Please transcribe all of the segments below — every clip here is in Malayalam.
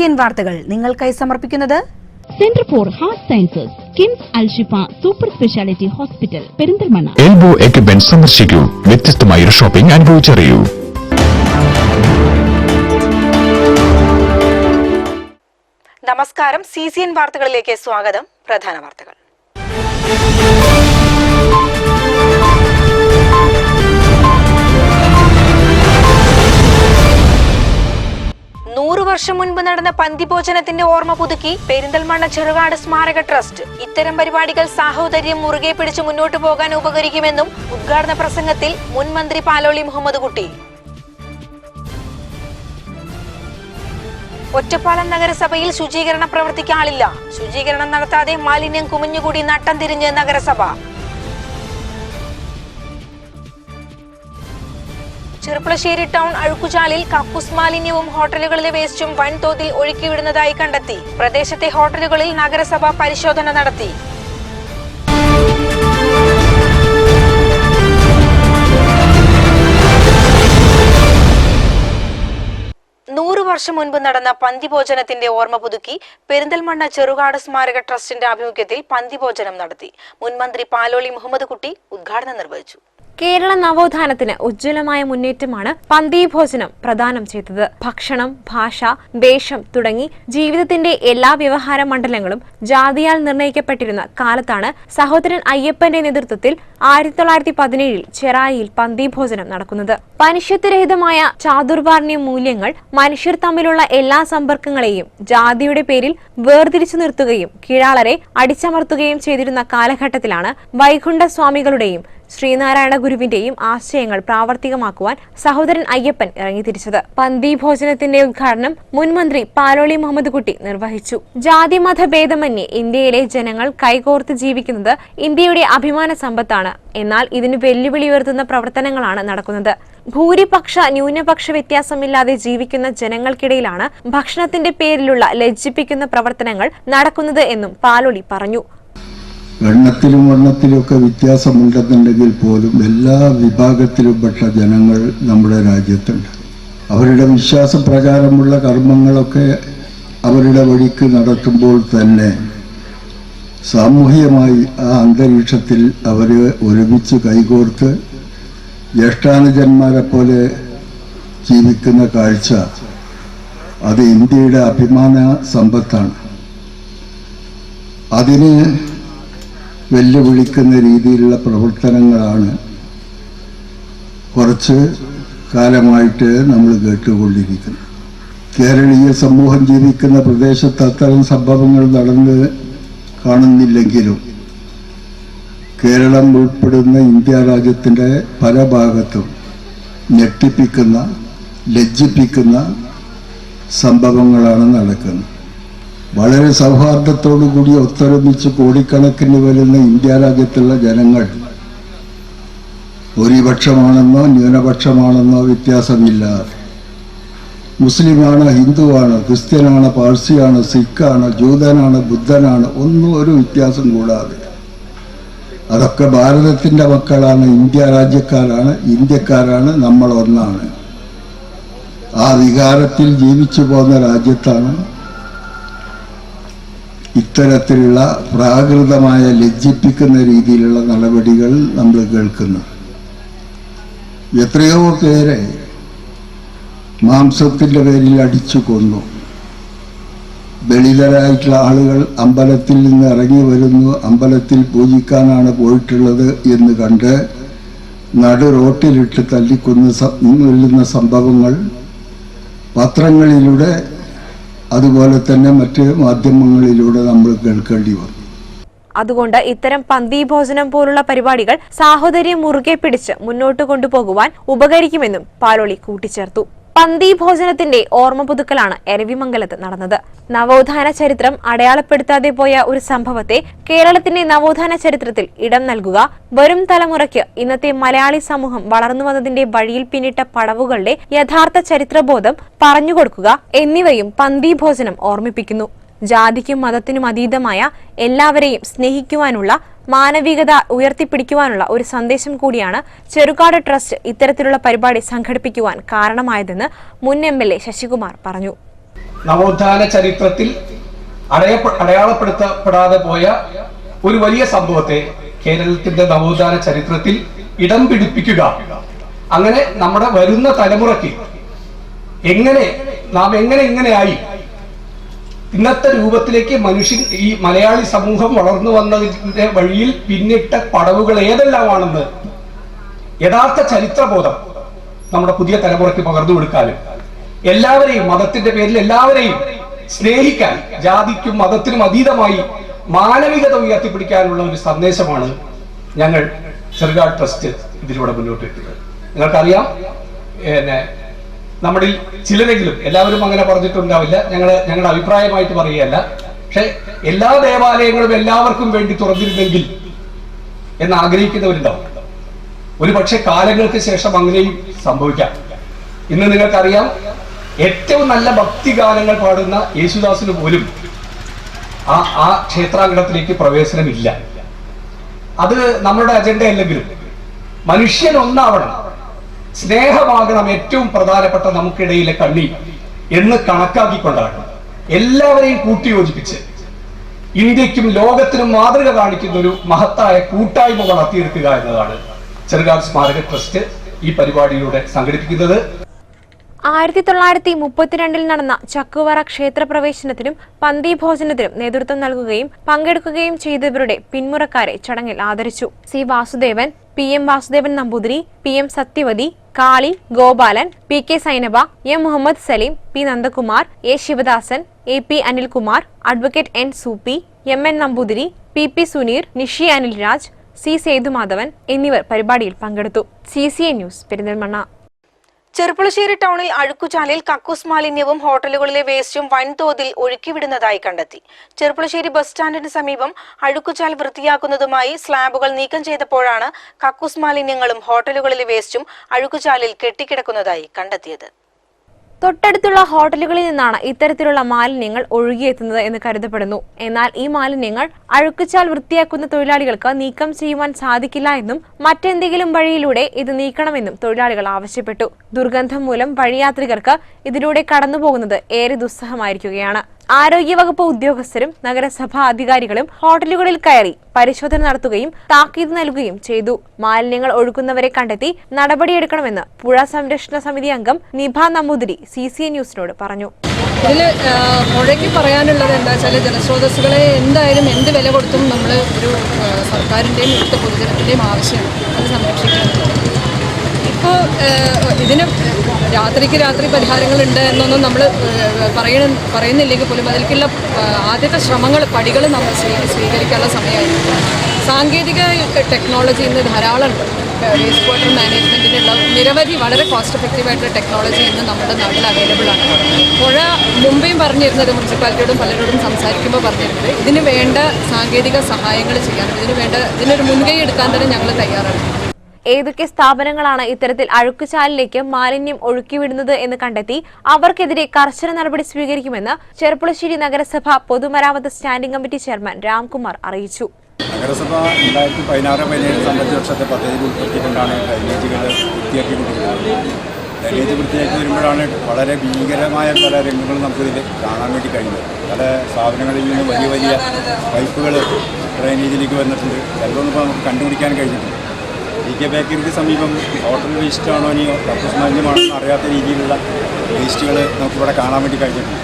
CCN വാർത്തകൾ നിങ്ങൾക്കായി സമർപ്പിക്കുന്നത് centre for heart sciences KIMS Alshifa super speciality hospital Perinthalmanna. Elbow equipment സന്ദർശിക്കൂ. വ്യത്യസ്തമായ ഒരു ഷോപ്പിംഗ് അനുഭവിച്ചറിയൂ. നമസ്കാരം. CCN വാർത്തകളിലേക്ക് സ്വാഗതം. പ്രധാന വാർത്തകൾ. 100 വർഷം മുൻപ് നടന്ന പന്തിഭോജനത്തിന്റെ ഓർമ്മ പുതുക്കി പെരിന്തൽമണ്ണ ചെറുകാട് സ്മാരക ട്രസ്റ്റ്. ഇത്തരം പരിപാടികൾ സാഹോദര്യം മുറുകെ പിടിച്ച് മുന്നോട്ടു പോകാൻ ഉപകരിക്കുമെന്നും ഉദ്ഘാടന പ്രസംഗത്തിൽ മുൻ മന്ത്രി പാലോളി മുഹമ്മദ് കുട്ടി. ഒറ്റപ്പാലം നഗരസഭയിൽ ശുചീകരണ പ്രവൃത്തിക്ക് ആളില്ല. ശുചീകരണം നടത്താതെ മാലിന്യം കുമിഞ്ഞുകൂടി നട്ടം തിരിഞ്ഞ് നഗരസഭ. ചെറുപ്പളശ്ശേരി ടൗൺ അഴുക്കുചാലിൽ കക്കൂസ് മാലിന്യവും ഹോട്ടലുകളിലെ വേസ്റ്റും വൻതോതിൽ ഒഴുക്കിവിടുന്നതായി കണ്ടെത്തി. പ്രദേശത്തെ ഹോട്ടലുകളിൽ നഗരസഭ പരിശോധന നടത്തി. 100 വർഷം മുൻപ് നടന്ന പന്തിഭോജനത്തിന്റെ ഓർമ്മ പുതുക്കി പെരിന്തൽമണ്ണ ചെറുകാട് സ്മാരക ട്രസ്റ്റിന്റെ ആഭിമുഖ്യത്തിൽ പന്തിഭോജനം നടത്തി. മുൻമന്ത്രി പാലോളി മുഹമ്മദ് കുട്ടി ഉദ്ഘാടനം നിർവഹിച്ചു. കേരള നവോത്ഥാനത്തിന് ഉജ്ജ്വലമായ മുന്നേറ്റമാണ് പന്തിഭോജനം പ്രദാനം ചെയ്തത്. ഭക്ഷണം, ഭാഷ, വേഷം തുടങ്ങി ജീവിതത്തിന്റെ എല്ലാ വ്യവഹാര മണ്ഡലങ്ങളും ജാതിയാൽ നിർണയിക്കപ്പെട്ടിരുന്ന കാലത്താണ് സഹോദരൻ അയ്യപ്പന്റെ നേതൃത്വത്തിൽ 1917 ചെറായിയിൽ പന്തിഭോജനം നടക്കുന്നത്. മനുഷ്യത്വരഹിതമായ ചാതുർവർണ്ണ മൂല്യങ്ങൾ മനുഷ്യർ തമ്മിലുള്ള എല്ലാ സമ്പർക്കങ്ങളെയും ജാതിയുടെ പേരിൽ വേർതിരിച്ചു നിർത്തുകയും കീഴാളരെ അടിച്ചമർത്തുകയും ചെയ്തിരുന്ന കാലഘട്ടത്തിലാണ് വൈകുണ്ഠ സ്വാമികളുടെയും ശ്രീനാരായണ ഗുരുവിന്റെയും ആശയങ്ങൾ പ്രാവർത്തികമാക്കുവാൻ സഹോദരൻ അയ്യപ്പൻ ഇറങ്ങിത്തിരിച്ചത്. പന്തിഭോജനത്തിന്റെ ഉദ്ഘാടനം മുൻമന്ത്രി പാലോളി മുഹമ്മദ് കുട്ടി നിർവഹിച്ചു. ജാതിമത ഭേദമന്യേ ഇന്ത്യയിലെ ജനങ്ങൾ കൈകോർത്ത് ജീവിക്കുന്നത് ഇന്ത്യയുടെ അഭിമാന സമ്പത്താണ്. എന്നാൽ ഇതിന് വെല്ലുവിളി ഉയർത്തുന്ന പ്രവർത്തനങ്ങളാണ് നടക്കുന്നത്. ഭൂരിപക്ഷ ന്യൂനപക്ഷ വ്യത്യാസമില്ലാതെ ജീവിക്കുന്ന ജനങ്ങൾക്കിടയിലാണ് ഭക്ഷണത്തിന്റെ പേരിലുള്ള ലജ്ജിപ്പിക്കുന്ന പ്രവർത്തനങ്ങൾ നടക്കുന്നത് എന്നും പാലോളി പറഞ്ഞു. എണ്ണത്തിലും വർണ്ണത്തിലുമൊക്കെ വ്യത്യാസമുണ്ടെന്നുണ്ടെങ്കിൽ പോലും എല്ലാ വിഭാഗത്തിലും പെട്ട ജനങ്ങൾ നമ്മുടെ രാജ്യത്തുണ്ട്. അവരുടെ വിശ്വാസപ്രകാരമുള്ള കർമ്മങ്ങളൊക്കെ അവരുടെ വഴിക്ക് നടത്തുമ്പോൾ തന്നെ സാമൂഹികമായി ആ അന്തരീക്ഷത്തിൽ അവർ ഒരുമിച്ച് കൈകോർത്ത് ജ്യേഷ്ഠാനുജന്മാരെ പോലെ ജീവിക്കുന്ന കാഴ്ച അത് ഇന്ത്യയുടെ അഭിമാന സമ്പത്താണ്. അതിന് വെല്ലുവിളിക്കുന്ന രീതിയിലുള്ള പ്രവർത്തനങ്ങളാണ് കുറച്ച് കാലമായിട്ട് നമ്മൾ കേട്ടുകൊണ്ടിരിക്കുന്നത്. കേരളീയ സമൂഹം ജീവിക്കുന്ന പ്രദേശത്ത് അത്തരം സംഭവങ്ങൾ നടന്ന് കാണുന്നില്ലെങ്കിലും കേരളം ഉൾപ്പെടുന്ന ഇന്ത്യ രാജ്യത്തിൻ്റെ പല ഭാഗത്തും ഞെട്ടിപ്പിക്കുന്ന, ലജ്ജിപ്പിക്കുന്ന സംഭവങ്ങളാണ് നടക്കുന്നത്. വളരെ സൗഹാർദ്ദത്തോടുകൂടി ഒത്തൊരുമിച്ച് കോടിക്കണക്കിന് വരുന്ന ഇന്ത്യ രാജ്യത്തുള്ള ജനങ്ങൾ ഭൂരിപക്ഷമാണെന്നോ ന്യൂനപക്ഷമാണെന്നോ വ്യത്യാസമില്ലാതെ, മുസ്ലിമാണ്, ഹിന്ദുവാണ്, ക്രിസ്ത്യനാണ്, പാഴ്സിയാണ്, സിഖാണ്, ജൂതനാണ്, ബുദ്ധനാണ്, ഒന്നും ഒരു വ്യത്യാസം കൂടാതെ അതൊക്കെ ഭാരതത്തിൻ്റെ മക്കളാണ്, ഇന്ത്യ രാജ്യക്കാരാണ്, ഇന്ത്യക്കാരാണ്, നമ്മൾ ഒന്നാണ്. ആ വികാരത്തിൽ ജീവിച്ചു പോകുന്ന രാജ്യത്താണ് ഇത്തരത്തിലുള്ള പ്രാകൃതമായ ലജ്ജിപ്പിക്കുന്ന രീതിയിലുള്ള നടപടികൾ നമ്മൾ കേൾക്കുന്നു. എത്രയോ പേരെ മാംസത്തിൻ്റെ പേരിൽ അടിച്ചു കൊന്നു. ദളിതരായിട്ടുള്ള ആളുകൾ അമ്പലത്തിൽ നിന്ന് ഇറങ്ങി വരുന്നു, അമ്പലത്തിൽ പൂജിക്കാനാണ് പോയിട്ടുള്ളത് എന്ന് കണ്ട് നടു റോട്ടിലിട്ട് തല്ലിക്കൊല്ലുന്ന സംഭവങ്ങൾ പത്രങ്ങളിലൂടെ അതുപോലെ തന്നെ മറ്റ് മാധ്യമങ്ങളിലൂടെ നമ്മൾ കേൾക്കേണ്ടി വന്നു. അതുകൊണ്ട് ഇത്തരം പന്തിഭോജനം പോലുള്ള പരിപാടികൾ സാഹോദര്യം മുറുകെ പിടിച്ച് മുന്നോട്ട് കൊണ്ടുപോകുവാൻ ഉപകരിക്കുമെന്നും പാലോളി കൂട്ടിച്ചേർത്തു. പന്തിഭോജനത്തിന്റെ ഓർമ്മ പുതുക്കലാണ് എരവിമംഗലത്ത് നടന്നത്. നവോത്ഥാന ചരിത്രം അടയാളപ്പെടുത്താതെ പോയ ഒരു സംഭവത്തെ കേരളത്തിന്റെ നവോത്ഥാന ചരിത്രത്തിൽ ഇടം നൽകുക, വരും തലമുറയ്ക്ക് ഇന്നത്തെ മലയാളി സമൂഹം വളർന്നു വന്നതിന്റെ വഴിയിൽ പിന്നിട്ട പടവുകളുടെ യഥാർത്ഥ ചരിത്രബോധം പറഞ്ഞുകൊടുക്കുക എന്നിവയും പന്തിഭോജനം ഓർമ്മിപ്പിക്കുന്നു. ജാതിക്കും മതത്തിനും അതീതമായ എല്ലാവരെയും സ്നേഹിക്കുവാനുള്ള, മാനവികത ഉയർത്തിപ്പിടിക്കുവാനുള്ള ഒരു സന്ദേശം കൂടിയാണ് ചെറുകാട് ട്രസ്റ്റ് ഇത്തരത്തിലുള്ള പരിപാടി സംഘടിപ്പിക്കുവാൻ കാരണമായതെന്ന് മുൻ MLA ശശികുമാർ പറഞ്ഞു. നവോത്ഥാന ചരിത്രത്തിൽ അടയാളപ്പെടുത്തപ്പെടാതെ പോയ ഒരു വലിയ സംഭവത്തെ കേരളത്തിന്റെ നവോത്ഥാന ചരിത്രത്തിൽ ഇടം പിടിപ്പിക്കുക, അങ്ങനെ നമ്മുടെ വരുന്ന തലമുറയ്ക്ക് നാം എങ്ങനെയായി ഇന്നത്തെ രൂപത്തിലേക്ക് ഈ മലയാളി സമൂഹം വളർന്നു വന്നതിന്റെ വഴിയിൽ പിന്നിട്ട പടവുകൾ ഏതെല്ലാമാണെന്ന് യഥാർത്ഥ ചരിത്രബോധം നമ്മുടെ പുതിയ തലമുറയ്ക്ക് പകർന്നു കൊടുക്കാനും എല്ലാവരെയും മതത്തിന്റെ പേരിൽ എല്ലാവരെയും സ്നേഹിക്കാൻ, ജാതിക്കും മതത്തിനും അതീതമായി മാനവികത ഉയർത്തിപ്പിടിക്കാനുള്ള ഒരു സന്ദേശമാണ് ഞങ്ങൾ ചെറുകാട് ട്രസ്റ്റ് ഇതിലൂടെ മുന്നോട്ട് വെക്കുന്നത്. നിങ്ങൾക്കറിയാം, നമ്മളിൽ ചിലരെങ്കിലും, എല്ലാവരും അങ്ങനെ പറഞ്ഞിട്ടുണ്ടാവില്ല, ഞങ്ങളുടെ അഭിപ്രായമായിട്ട് പറയുകയല്ല, പക്ഷെ എല്ലാ ദേവാലയങ്ങളും എല്ലാവർക്കും വേണ്ടി തുറന്നിരുന്നെങ്കിൽ എന്ന് ആഗ്രഹിക്കുന്നവരുണ്ടാവും. ഒരു പക്ഷെ കാലങ്ങൾക്ക് ശേഷം അങ്ങനെയും സംഭവിക്കാം. ഇന്ന് നിങ്ങൾക്കറിയാം, ഏറ്റവും നല്ല ഭക്തിഗാനങ്ങൾ പാടുന്ന യേശുദാസിന് പോലും ആ ക്ഷേത്രാങ്കണത്തിലേക്ക് പ്രവേശനമില്ല. അത് നമ്മുടെ അജണ്ട അല്ലെങ്കിലും മനുഷ്യൻ ഒന്നാവണം, സ്നേഹമാകണം ഏറ്റവും പ്രധാനപ്പെട്ട നമുക്കിടയിലെ കണ്ണി എന്ന് കണക്കാക്കിക്കൊണ്ടാണ് എല്ലാവരെയും കൂട്ടിയോജിപ്പിച്ച് ഇന്ത്യക്കും ലോകത്തിനും മാതൃക കാണിക്കുന്ന ഒരു മഹത്തായ കൂട്ടായ്മ വളർത്തിയെടുക്കുക എന്നതാണ് ചെറുകാട് സ്മാരക ട്രസ്റ്റ് ഈ പരിപാടിയിലൂടെ സംഘടിപ്പിക്കുന്നത്. 1932 നടന്ന ചക്കുവറ ക്ഷേത്രപ്രവേശനത്തിനും പന്തിഭോജനത്തിനും നേതൃത്വം നൽകുകയും പങ്കെടുക്കുകയും ചെയ്തവരുടെ പിന്മുറക്കാരെ ചടങ്ങിൽ ആദരിച്ചു. C Vasudevan, PM Vasudevan Namboothiri, PM Sathyavathi, Kali, Gopalan, PK Sainaba, M Muhammad Saleem, P Nandakumar, A Sivadasan, AP Anilkumar, advocate N Sooppy, MN Namboothiri, PP Suneer, Nishi Anilraj, C Sethumadhavan എന്നിവർ പരിപാടിയിൽ പങ്കെടുത്തു. CCA news, Perinthalmanna. ചെർപ്പുളശ്ശേരി ടൗണിൽ അഴുക്കുചാലിൽ കക്കൂസ് മാലിന്യവും ഹോട്ടലുകളിലെ വേസ്റ്റും വൻതോതിൽ ഒഴുക്കിവിടുന്നതായി കണ്ടെത്തി. ചെർപ്പുളശ്ശേരി ബസ് സ്റ്റാൻഡിന് സമീപം അഴുക്കുചാൽ വൃത്തിയാക്കുന്നതുമായി സ്ലാബുകൾ നീക്കം ചെയ്തപ്പോഴാണ് കക്കൂസ് മാലിന്യങ്ങളും ഹോട്ടലുകളിലെ വേസ്റ്റും അഴുക്കുചാലിൽ കെട്ടിക്കിടക്കുന്നതായി കണ്ടെത്തിയത്. തൊട്ടടുത്തുള്ള ഹോട്ടലുകളിൽ നിന്നാണ് ഇത്തരത്തിലുള്ള മാലിന്യങ്ങൾ ഒഴുകിയെത്തുന്നത് എന്ന് കരുതപ്പെടുന്നു. എന്നാൽ ഈ മാലിന്യങ്ങൾ അഴുക്കുചാൽ വൃത്തിയാക്കുന്ന തൊഴിലാളികൾക്ക് നീക്കം ചെയ്യുവാൻ സാധിക്കില്ല എന്നും മറ്റെന്തെങ്കിലും വഴിയിലൂടെ ഇത് നീക്കണമെന്നും തൊഴിലാളികൾ ആവശ്യപ്പെട്ടു. ദുർഗന്ധം മൂലം വഴിയാത്രികർക്ക് ഇതിലൂടെ കടന്നുപോകുന്നത് ഏറെ ദുസ്സഹമായിരിക്കുകയാണ്. ആരോഗ്യവകുപ്പ് ഉദ്യോഗസ്ഥരും നഗരസഭാ അധികാരികളും ഹോട്ടലുകളിൽ കയറി പരിശോധന നടത്തുകയും താക്കീത് നൽകുകയും ചെയ്തു. മാലിന്യങ്ങൾ ഒഴുക്കുന്നവരെ കണ്ടെത്തി നടപടിയെടുക്കണമെന്ന് പുഴ സംരക്ഷണ സമിതി അംഗം നിഭ നമ്പൂതിരി CCA ന്യൂസിനോട് പറഞ്ഞു. ഇതിൽ പുഴയ്ക്ക് പറയാനുള്ളത് എന്താ വെച്ചാൽ, ജലസ്രോതസ്സുകളെ എന്തായാലും എന്ത് വില കൊടുത്തും നമ്മൾ ഒരു സർക്കാരിൻ്റെയും ഇവിടുത്തെ പൊതുജനത്തിൻ്റെയും ആവശ്യമാണ് അത് സംരക്ഷിക്കുന്നത്. ഇപ്പോൾ ഇതിന് രാത്രിക്ക് രാത്രി പരിഹാരങ്ങളുണ്ട് എന്നൊന്നും നമ്മൾ പറയുന്നില്ലെങ്കിൽ പോലും അതിലേക്കുള്ള ആദ്യത്തെ ശ്രമങ്ങൾ, പടികൾ നമ്മൾ സ്വീകരിക്കാനുള്ള സമയമായിരിക്കും. സാങ്കേതിക ടെക്നോളജി ഇന്ന് ധാരാളം ഉണ്ട്. വേസ്റ്റ് വാട്ടർ മാനേജ്മെൻറ്റിനുള്ള നിരവധി വളരെ കോസ്റ്റ് എഫക്റ്റീവായിട്ടുള്ള ടെക്നോളജി ഇന്ന് നമ്മുടെ നാട്ടിൽ അവൈലബിൾ ആണ്. പുഴ മുമ്പേയും പറഞ്ഞിരുന്നത്, മുനിസിപ്പാലിറ്റിയോടും പലരോടും സംസാരിക്കുമ്പോൾ പറഞ്ഞിരുന്നത്, ഇതിന് വേണ്ട സാങ്കേതിക സഹായങ്ങൾ ചെയ്യാനും ഇതിനൊരു മുൻകൈ എടുക്കാൻ തന്നെ ഞങ്ങൾ തയ്യാറാണ്. ഏതൊക്കെ സ്ഥാപനങ്ങളാണ് ഇത്തരത്തിൽ അഴുക്കുചാലിലേക്ക് മാലിന്യം ഒഴുക്കിവിടുന്നത് എന്ന് കണ്ടെത്തി അവർക്കെതിരെ കർശന നടപടി സ്വീകരിക്കുമെന്ന് ചെർപ്പുളശ്ശേരി നഗരസഭ പൊതുമരാമത്ത് സ്റ്റാൻഡിംഗ് കമ്മിറ്റി ചെയർമാൻ രാംകുമാർ അറിയിച്ചു. നഗരസഭ 2016-17 സാമ്പത്തിക വർഷത്തെ പദ്ധതിയിൽ ഉൾപ്പെടുത്തിക്കൊണ്ടാണ് ഡ്രൈനേജുകൾ വൃത്തിയാക്കിക്കൊണ്ടിരിക്കുന്നത്. ഡ്രൈനേജ് വൃത്തിയാക്കി വരുമ്പോഴാണ് വളരെ ഭീകരമായ പല രംഗങ്ങളും നമുക്കിതിൽ കാണാൻ വേണ്ടി കഴിയുന്നത്. പല സ്ഥാപനങ്ങളിൽ നിന്ന് വലിയ വലിയ പൈപ്പുകൾ ഡ്രൈനേജിലേക്ക് വന്നിട്ടുണ്ട്. ചിലതൊന്നും ഇപ്പോൾ നമുക്ക് കണ്ടുപിടിക്കാൻ കഴിഞ്ഞിട്ടുണ്ട്. DK ബേക്കറിക്ക് സമീപം ഹോട്ടൽ വേസ്റ്റാണോ ഇനിയോ കക്കൂസ് മാലിന്യമാണോ എന്ന് അറിയാത്ത രീതിയിലുള്ള വേസ്റ്റുകൾ നമുക്കിവിടെ കാണാൻ വേണ്ടി കഴിഞ്ഞിട്ടുണ്ട്.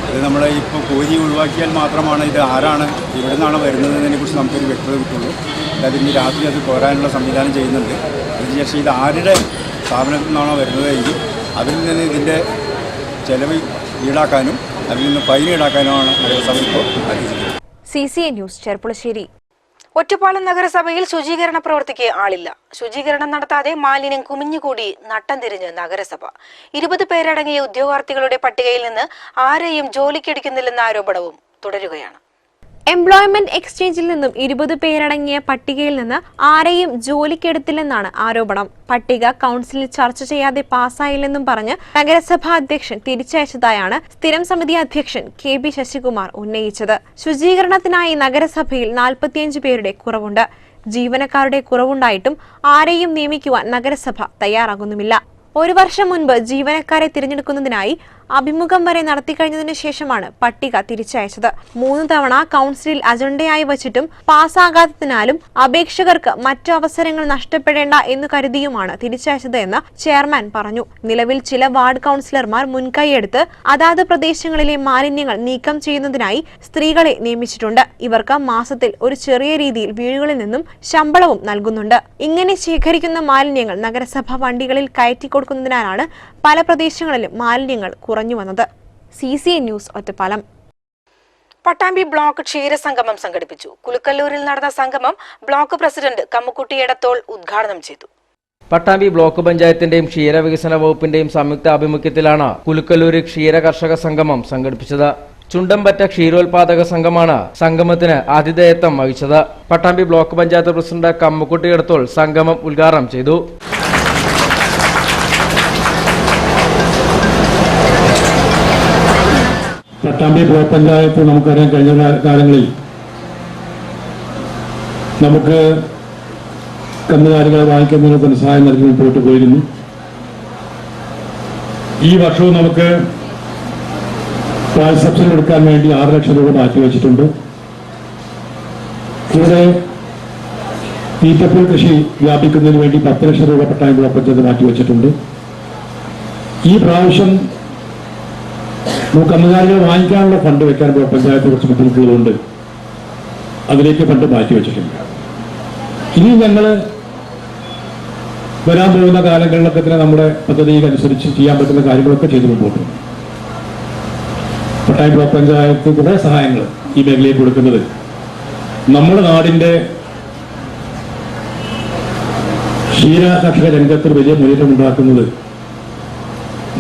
ഇത് നമ്മൾ ഇപ്പോൾ കോരി ഒഴിവാക്കിയാൽ മാത്രമാണ് ഇത് ആരാണ് ഇവിടെ നിന്നാണ് വരുന്നതിനെക്കുറിച്ച് നമുക്കൊരു വ്യക്തത കിട്ടുള്ളൂ. അതായത് ഇനി രാത്രി അത് കോരാനുള്ള സംവിധാനം ചെയ്യുന്നുണ്ട്. അതിനുശേഷം ഇത് ആരുടെ സ്ഥാപനത്തിൽ നിന്നാണോ വരുന്നതെങ്കിൽ അതിൽ നിന്ന് ഇതിൻ്റെ ചെലവ് ഈടാക്കാനും അതിൽ നിന്ന് ഫൈൻ ഈടാക്കാനുമാണ് നഗരസഭ ഇപ്പോൾ അറിയിച്ചിട്ടുള്ളത്. CCA news, Cherpulassery. ഒറ്റപ്പാലം നഗരസഭയിൽ ശുചീകരണ പ്രവൃത്തിക്ക് ആളില്ല. ശുചീകരണം നടത്താതെ മാലിന്യം കുമിഞ്ഞുകൂടി നട്ടം തിരിഞ്ഞ് നഗരസഭ. 20 പേരടങ്ങിയ ഉദ്യോഗാർത്ഥികളുടെ പട്ടികയിൽ നിന്ന് ആരെയും ജോലിക്കെടുക്കുന്നില്ലെന്ന ആരോപണവും തുടരുകയാണ്. എംപ്ലോയ്മെന്റ് എക്സ്ചേഞ്ചിൽ നിന്നും 20 പേരടങ്ങിയ പട്ടികയിൽ നിന്ന് ആരെയും ജോലിക്കെടുത്തില്ലെന്നാണ് ആരോപണം. പട്ടിക കൗൺസിലിൽ ചർച്ച ചെയ്യാതെ പാസ്സായില്ലെന്നും പറഞ്ഞ് നഗരസഭാ അധ്യക്ഷൻ തിരിച്ചയച്ചതായാണ് സ്ഥിരം സമിതി അധ്യക്ഷൻ KB ശശികുമാർ ഉന്നയിച്ചത്. ശുചീകരണത്തിനായി നഗരസഭയിൽ 45 പേരുടെ കുറവുണ്ട്. ജീവനക്കാരുടെ കുറവുണ്ടായിട്ടും ആരെയും നിയമിക്കുവാൻ നഗരസഭ തയ്യാറാകുന്നുമില്ല. 1 വർഷം മുൻപ് ജീവനക്കാരെ തിരഞ്ഞെടുക്കുന്നതിനായി അഭിമുഖം വരെ നടത്തിക്കഴിഞ്ഞതിനു ശേഷമാണ് പട്ടിക തിരിച്ചയച്ചത്. 3 തവണ കൗൺസിലിൽ അജണ്ടയായി വച്ചിട്ടും പാസ്സാകാത്തതിനാലും അപേക്ഷകർക്ക് മറ്റു അവസരങ്ങൾ നഷ്ടപ്പെടേണ്ട എന്ന് കരുതിയുമാണ് തിരിച്ചയച്ചത് എന്ന് ചെയർമാൻ പറഞ്ഞു. നിലവിൽ ചില വാർഡ് കൗൺസിലർമാർ മുൻകൈയെടുത്ത് അതാത് പ്രദേശങ്ങളിലെ മാലിന്യങ്ങൾ നീക്കം ചെയ്യുന്നതിനായി സ്ത്രീകളെ നിയമിച്ചിട്ടുണ്ട്. ഇവർക്ക് മാസത്തിൽ ഒരു ചെറിയ രീതിയിൽ വീടുകളിൽ നിന്നും ശമ്പളവും നൽകുന്നുണ്ട്. ഇങ്ങനെ ശേഖരിക്കുന്ന മാലിന്യങ്ങൾ നഗരസഭ വണ്ടികളിൽ കയറ്റിക്കൊടുക്കുന്നതിനാലാണ് പല പ്രദേശങ്ങളിലും മാലിന്യങ്ങൾ കുറഞ്ഞു വന്നത്. CCN news Ottapalam. Pattambi block ക്ഷീരസംഗമം സംഘടിപ്പിച്ചു. കുലുക്കല്ലൂരിൽ നടന്ന സംഗമം ബ്ലോക്ക് പ്രസിഡന്റ് കമ്മുക്കുട്ടി എടത്തോൾ ഉദ്ഘാടനം ചെയ്തു. പട്ടാമ്പി ബ്ലോക്ക് പഞ്ചായത്തിന്റെയും ക്ഷീരവികസന വകുപ്പിന്റെയും സംയുക്ത ആഭിമുഖ്യത്തിലാണ് കുലുക്കല്ലൂർ ക്ഷീര കർഷക സംഗമം സംഘടിപ്പിച്ചത്. ചുണ്ടമ്പറ്റ ക്ഷീരോത്പാദക സംഘമാണ് സംഗമത്തിന് ആതിഥേയത്വം വഹിച്ചത്. പട്ടാമ്പി ബ്ലോക്ക് പഞ്ചായത്ത് പ്രസിഡന്റ് കമ്മുക്കുട്ടി എടത്തോൾ സംഗമം ഉദ്ഘാടനം ചെയ്തു. പട്ടാമ്പി ബ്ലോക്ക് പഞ്ചായത്ത് നമുക്കറിയാം, കഴിഞ്ഞ കാലങ്ങളിൽ നമുക്ക് കന്നുകാലികളെ വാങ്ങിക്കുന്നതിന് ധനസഹായം നൽകി മുമ്പോട്ട് പോയിരുന്നു. ഈ വർഷവും നമുക്ക് പാൽ സബ്സിഡി എടുക്കാൻ വേണ്ടി 6 ലക്ഷം രൂപ മാറ്റിവെച്ചിട്ടുണ്ട്. ഇവിടെ തീറ്റപ്പുൽ കൃഷി വ്യാപിക്കുന്നതിന് വേണ്ടി 10 ലക്ഷം രൂപ പട്ടാമ്പി ബ്ലോക്ക് പഞ്ചായത്ത് മാറ്റിവെച്ചിട്ടുണ്ട്. ഈ പ്രാവശ്യം നമുക്ക് കന്നുകാലികൾ വാങ്ങിക്കാനുള്ള ഫണ്ട് വെക്കാൻ ബ്ലോക്ക് പഞ്ചായത്ത് കുറച്ച് ബുദ്ധിമുട്ടുള്ളതുകൊണ്ട് അതിലേക്ക് ഫണ്ട് മാറ്റിവെച്ചിട്ടുണ്ട്. ഇനി ഞങ്ങൾ വരാൻ പോകുന്ന കാലങ്ങളിലൊക്കെ തന്നെ നമ്മുടെ പദ്ധതിക്കനുസരിച്ച് ചെയ്യാൻ പറ്റുന്ന കാര്യങ്ങളൊക്കെ ചെയ്തു മുമ്പോട്ട്. പട്ടാമ്പി ബ്ലോക്ക് പഞ്ചായത്ത് കുറേ സഹായങ്ങൾ ഈ മേഖലയിൽ കൊടുക്കുന്നത് നമ്മുടെ നാടിന്റെ ക്ഷീര കർഷക രംഗത്തിൽ വലിയ മുന്നേറ്റം ഉണ്ടാക്കുന്നത്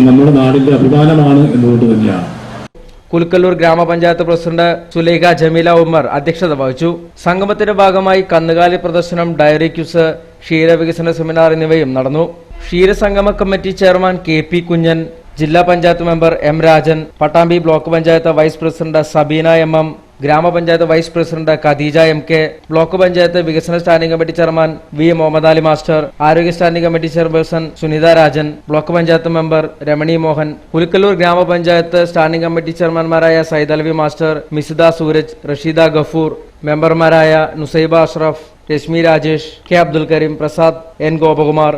നമ്മുടെ നാടിന്റെ അഭിമാനമാണ് എന്നുകൊണ്ട് തന്നെയാണ്. കുലുക്കല്ലൂർ ഗ്രാമപഞ്ചായത്ത് പ്രസിഡന്റ് സുലൈഖ ജമീല ഉമ്മർ അധ്യക്ഷത വഹിച്ചു. സംഗമത്തിന്റെ ഭാഗമായി കന്നുകാലി പ്രദർശനം, ഡയറി ക്യൂസ്, ക്ഷീരവികസന സെമിനാർ എന്നിവയും നടന്നു. ക്ഷീരസംഗമ കമ്മിറ്റി ചെയർമാൻ KP കുഞ്ഞൻ, ജില്ലാ panchayat member M Rajan, Pattambi block panchayat vice president Sabeena MM, ഗ്രാമപഞ്ചായത്ത് vice president Khadeeja MK, block panchayat വികസന standing committee chairman V Muhammad Ali master, ആരോഗ്യ standing committee chairperson Sunitha Rajan, block panchayat member Ramani Mohan, Kulukkallur ഗ്രാമപഞ്ചായത്ത് സ്റ്റാൻഡിംഗ് കമ്മിറ്റി ചെയർമാൻമാരായ സൈദ് അൽവി മാസ്റ്റർ, മിസിദ സൂരജ്, റഷീദ ഗഫൂർ, മെമ്പർമാരായ നുസൈബ അഷ്റഫ്, രശ്മി രാജേഷ്, K അബ്ദുൽ കരീം, പ്രസാദ്, N ഗോപകുമാർ,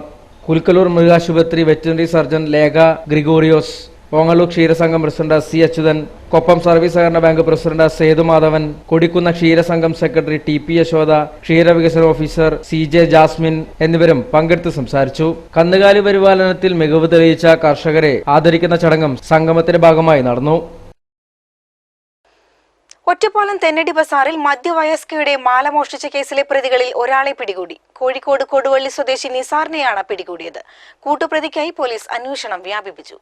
കുലുക്കല്ലൂർ മൃഗാശുപത്രി വെറ്ററിനറി സർജൻ ലേഖ ഗ്രിഗോറിയോസ്, ഓങ്ങല്ലൂർ ക്ഷീരസംഘം president C Achuthan, Koppam service സഹകരണ ബാങ്ക് പ്രസിഡന്റ് സേതു മാധവൻ, കൊടിക്കുന്ന ക്ഷീരസംഘം സെക്രട്ടറി TP യശോദ, ക്ഷീരവികസന ഓഫീസർ CJ ജാസ്മിൻ എന്നിവരും പങ്കെടുത്ത് സംസാരിച്ചു. കന്നുകാലി പരിപാലനത്തിൽ മികവ് തെളിയിച്ച കർഷകരെ ആദരിക്കുന്ന ചടങ്ങും സംഗമത്തിന്റെ ഭാഗമായി നടന്നു. ഒറ്റപ്പാലം തെന്നടി ബസാറിൽ മധ്യവയസ്കയുടെ മാല മോഷ്ടിച്ച കേസിലെ പ്രതികളിൽ ഒരാളെ പിടികൂടി. കോഴിക്കോട് കൊടുവള്ളി സ്വദേശി നിസാറിനെയാണ് പിടികൂടിയത്. കൂട്ടുപ്രതിക്കായി പോലീസ് അന്വേഷണം വ്യാപിപ്പിച്ചു.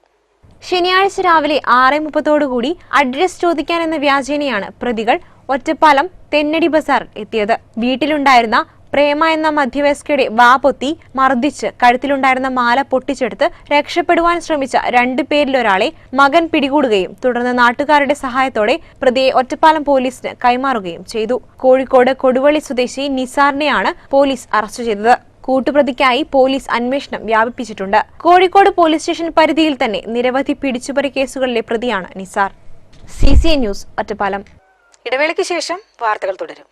ശനിയാഴ്ച രാവിലെ 6:30 അഡ്രസ് ചോദിക്കാൻ എന്ന വ്യാജേനയാണ് പ്രതികൾ ഒറ്റപ്പാലം തെന്നടി ബസാർ എത്തിയത്. വീട്ടിലുണ്ടായിരുന്ന പ്രേമ എന്ന മധ്യവയസ്കയുടെ വാപൊത്തി മർദ്ദിച്ച് കഴുത്തിലുണ്ടായിരുന്ന മാല പൊട്ടിച്ചെടുത്ത് രക്ഷപ്പെടുവാൻ ശ്രമിച്ച 2 പേരിലൊരാളെ മകൻ പിടികൂടുകയും തുടർന്ന് നാട്ടുകാരുടെ സഹായത്തോടെ പ്രതിയെ ഒറ്റപ്പാലം പോലീസിന് കൈമാറുകയും ചെയ്തു. കോഴിക്കോട് കൊടുവള്ളി സ്വദേശി നിസാറിനെയാണ് പോലീസ് അറസ്റ്റ് ചെയ്തത്. കൂട്ടുപ്രതിക്കായി പോലീസ് അന്വേഷണം വ്യാപിപ്പിച്ചിട്ടുണ്ട്. കോഴിക്കോട് പോലീസ് സ്റ്റേഷൻ പരിധിയിൽ തന്നെ നിരവധി പിടിച്ചുപറി കേസുകളിലെ പ്രതിയാണ് നിസാർ. CCN news Ottapalam. ഇടവേളയ്ക്ക് ശേഷം വാർത്തകൾ തുടരും.